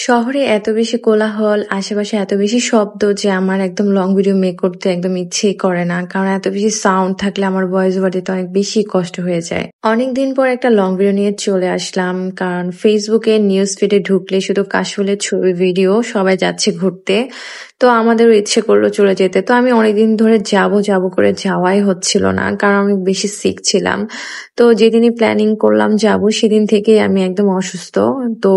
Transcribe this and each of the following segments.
শহরে এত বেশি কোলাহল, আশেপাশে এত বেশি শব্দ যে আমার একদম লং ভিডিও মেক করতে একদম ইচ্ছেই করে না। কারণ এত বেশি সাউন্ড থাকলে আমার ভয়েস ওভার দিতে অনেক বেশি কষ্ট হয়ে যায়। অনেকদিন পর একটা লং ভিডিও নিয়ে চলে আসলাম। কারণ ফেসবুকে নিউজ ফিডে ঢুকলে শুধু কাশফুলের ছবি ভিডিও, সবাই যাচ্ছে ঘুরতে। তো আমাদেরও ইচ্ছে করলো চলে যেতে। তো আমি অনেকদিন ধরে যাব করে যাওয়াই হচ্ছিল না। কারণ আমি বেশি সিক ছিলাম। তো যেদিনই প্ল্যানিং করলাম যাব সেদিন থেকেই আমি একদম অসুস্থ। তো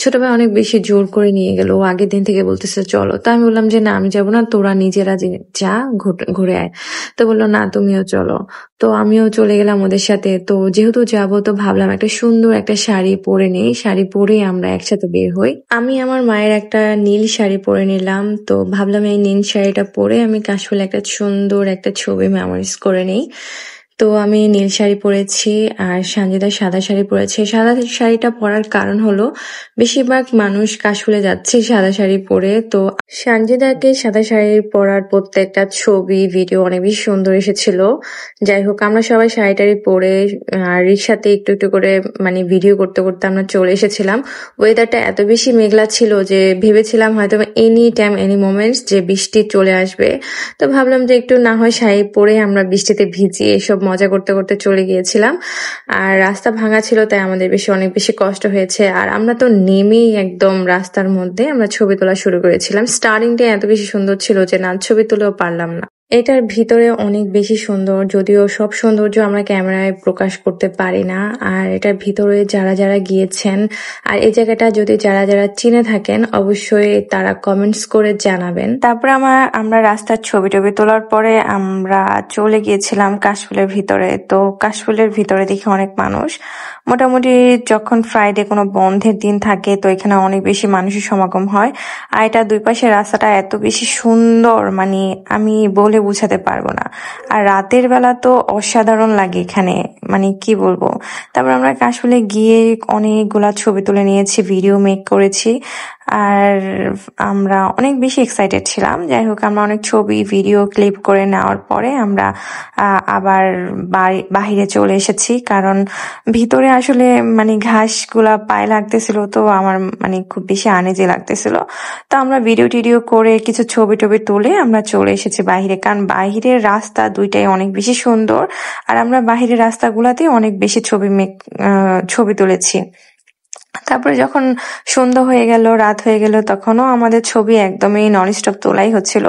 ছোট ভাই অনেক বেশি জোর করে নিয়ে গেল। ও আগের দিন থেকে বলতেছে চলো। তো আমি বললাম যে না আমি যাবো না, তোরা নিজেরা যা ঘুরে আয়। তো বললো না তুমিও চলো। তো আমিও চলে গেলাম ওদের সাথে। তো যেহেতু যাব তো ভাবলাম একটা সুন্দর একটা শাড়ি পরে নেই, শাড়ি পরেই আমরা একসাথে বের হই। আমি আমার মায়ের একটা নীল শাড়ি পরে নিলাম। তো ভাবলাম এই নীল শাড়িটা পরে আমি কাশফুলে একটা সুন্দর একটা ছবি মেমোরিজ করে নেই। তো আমি নীল শাড়ি পরেছি আর সানজিদা সাদা শাড়ি পরেছে। সাদা শাড়িটা পরার কারণ হলো বেশিরভাগ মানুষ কাশফুলে যাচ্ছে সাদা শাড়ি পরে। তো সানজিদাকে সাদা শাড়ি পরার প্রত্যেকটা ছবি ভিডিও অনেক বেশি সুন্দর এসেছিল। যাই হোক আমরা সবাই শাড়ি টাড়ি পরে আর রিক্সাতে একটু একটু করে মানে ভিডিও করতে করতে আমরা চলে এসেছিলাম। ওয়েদারটা এত বেশি মেঘলা ছিল যে ভেবেছিলাম হয়তো এনি টাইম এনি মোমেন্টস যে বৃষ্টি চলে আসবে। তো ভাবলাম যে একটু না হয় শাড়ি পরে আমরা বৃষ্টিতে ভিজি এসব মজা করতে করতে চলে গিয়েছিলাম। আর রাস্তা ভাঙা ছিল তাই আমাদের অনেক বেশি কষ্ট হয়েছে। আর আমরা তো নেমেই একদম রাস্তার মধ্যে আমরা ছবি তোলা শুরু করেছিলাম। স্টার্টিংটা এত বেশি সুন্দর ছিল যে না ছবি তুলেও পারলাম না। এটার ভিতরে অনেক বেশি সুন্দর, যদিও সব সৌন্দর্য আমরা ক্যামেরায় প্রকাশ করতে পারি না। আর এটার ভিতরে যারা যারা গিয়েছেন আর এই জায়গাটা যদি যারা যারা চিনে থাকেন অবশ্যই তারা কমেন্টস করে জানাবেন। তারপরে আমরা রাস্তার ছবি টবি তোলার পরে আমরা চলে গিয়েছিলাম কাশফুলের ভিতরে। তো কাশফুলের ভিতরে দেখি অনেক মানুষ, মোটামুটি যখন ফ্রাইডে কোনো বন্ধের দিন থাকে তো এখানে অনেক বেশি মানুষের সমাগম হয়। আর এটা দুই পাশে রাস্তাটা এত বেশি সুন্দর মানে আমি বলে বুঝাতে পারবো না। আর রাতের বেলা তো অসাধারণ লাগে এখানে, মানে কি বলবো। তারপর আমরা কাশফুলে গিয়ে অনেকগুলা ছবি তুলে নিয়েছি, ভিডিও মেক করেছি। আর আমরা অনেক বেশি এক্সাইটেড ছিলাম। যাই হোক আমরা অনেক ছবি ভিডিও ক্লিপ করে নেওয়ার পরে আমরা আবার বাহিরে চলে এসেছি। কারণ ভিতরে আসলে মানে ঘাসগুলা পায়ে লাগতেছিল, তো আমার মানে খুব বেশি আনইজি লাগতেছিল। তো আমরা ভিডিও টিডিও করে কিছু ছবি টবি তুলে আমরা চলে এসেছি বাহিরে। কারণ বাহিরের রাস্তা দুইটাই অনেক বেশি সুন্দর। আর আমরা বাহিরের রাস্তাগুলাতে অনেক বেশি ছবি তুলেছি। তারপরে যখন সন্ধ্যা হয়ে গেল, রাত হয়ে গেল, তখনও আমাদের ছবি একদমই ননস্টপ তোলাই হচ্ছিল।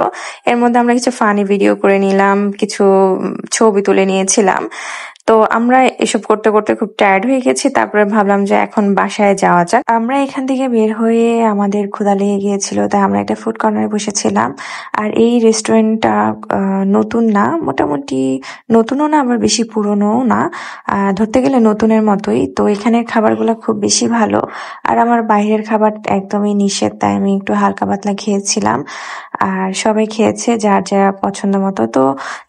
এর মধ্যে আমরা কিছু ফানি ভিডিও করে নিলাম, কিছু ছবি তুলে নিয়েছিলাম। তো আমরা এসব করতে করতে খুব টায়ার্ড হয়ে গেছি। তারপরে ভাবলাম যে এখন বাসায় যাওয়া যাক। আমরা এখান থেকে বের হয়ে আমাদের ক্ষুধা লেগে গিয়েছিল, তাই আমরা একটা ফুড কর্নারে বসেছিলাম। আর এই রেস্টুরেন্টটা নতুন না, মোটামুটি নতুনও না আবার বেশি পুরনোও না, ধরতে গেলে নতুনের মতোই। তো এখানের খাবারগুলো খুব বেশি ভালো। আর আমার বাইরের খাবার একদমই নিষেধ, তাই আমি একটু হালকা পাতলা খেয়েছিলাম। আর সবাই খেয়েছে যার যা পছন্দ মতো। তো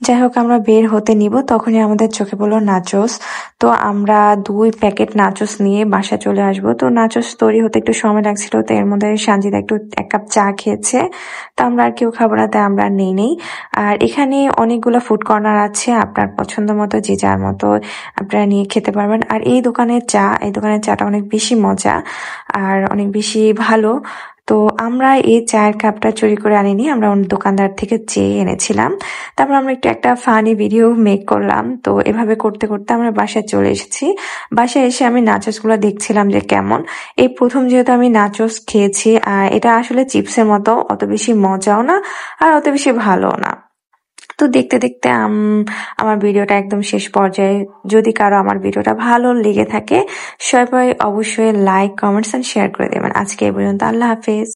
যাই হোক আমরা বের হতে নিব তখনই আমাদের চোখে পড়লো নাচোস। তো আমরা 2 প্যাকেট নাচোস নিয়ে বাসা চলে আসব। তো নাচোস তৈরি হতে একটু সময় লাগছিল, তো এর মধ্যে সানজিদা একটু 1 কাপ চা খেয়েছে। তো আমরা আর কেউ খাবো না, তাই আমরা নেই। আর এখানে অনেকগুলো ফুড কর্নার আছে, আপনার পছন্দ মতো যে যার মতো আপনারা নিয়ে খেতে পারবেন। আর এই দোকানের চাটা অনেক বেশি মজা আর অনেক বেশি ভালো। তো আমরা এই চায়ের কাপটা চুরি করে আনিনি, আমরা অন্য দোকানদার থেকে চেয়ে এনেছিলাম। তারপর আমরা একটা ফানি ভিডিও মেক করলাম। তো এভাবে করতে করতে আমরা বাসায় চলে এসেছি। বাসায় এসে আমি নাচোস গুলো দেখছিলাম যে কেমন। এই প্রথম যেহেতু আমি নাচোস খেয়েছি, আর এটা আসলে চিপসের মতো, অত বেশি মজাও না আর অত বেশি ভালো না। তো দেখতে দেখতে আমার ভিডিওটা একদম শেষ পর্যায়ে। যদি কারো আমার ভিডিওটা ভালো লেগে থাকে সবাই অবশ্যই লাইক, কমেন্টস এন্ড শেয়ার করে দেবেন। আজকে এই পর্যন্ত, আল্লাহ হাফেজ।